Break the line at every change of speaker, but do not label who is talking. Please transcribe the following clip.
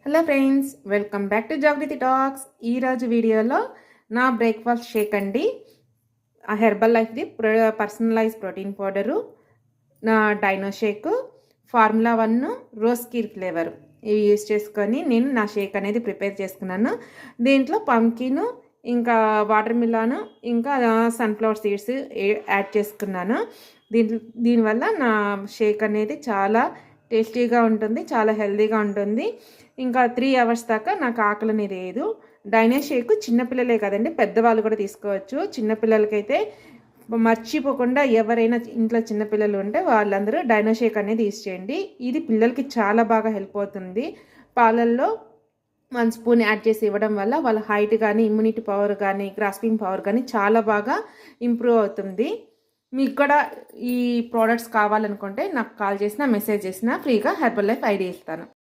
Hello friends, welcome back to Jagruti talks. ఈరోజు వీడియోలో నా బ్రేక్ఫాస్ట్ షేక్ అండి. ఆ హెర్బల్ లైఫ్ది పర్సనలైజ్ ప్రోటీన్ పౌడరు, నా dino shake, formula 1 rose kheer flavour ఇవి యూజ్ చేసుకొని నేను నా షేక్ అనేది ప్రిపేర్ చేసుకున్నాను. దీంట్లో పంకిన్, ఇంకా వాటర్ మిలాన్, ఇంకా సన్ఫ్లవర్ సీడ్స్ యాడ్ చేసుకున్నాను. దీనివల్ల నా షేక్ అనేది చాలా టేస్టీగా ఉంటుంది, చాలా హెల్తీగా ఉంటుంది. ఇంకా 3 అవర్స్ దాకా నాకు ఆకలి అనేది లేదు. డైనో షేక్ చిన్నపిల్లలే కదండి, పెద్దవాళ్ళు కూడా తీసుకోవచ్చు. చిన్నపిల్లలకైతే మర్చిపోకుండా ఎవరైనా ఇంట్లో చిన్నపిల్లలు ఉంటే వాళ్ళందరూ డైనో షేక్ అనేది యూజ్ చేయండి. ఇది పిల్లలకి చాలా బాగా హెల్ప్ అవుతుంది. పాలల్లో 1 స్పూన్ యాడ్ చేసి ఇవ్వడం వల్ల వాళ్ళ హైట్ కానీ, ఇమ్యూనిటీ పవర్ కానీ, గ్రాస్పింగ్ పవర్ కానీ చాలా బాగా ఇంప్రూవ్ అవుతుంది. మీకు కూడా ఈ ప్రోడక్ట్స్ కావాలనుకుంటే నాకు కాల్ చేసినా, మెసేజ్ చేసినా ఫ్రీగా హెర్బల్ లైఫ్ ఐడి ఇస్తాను.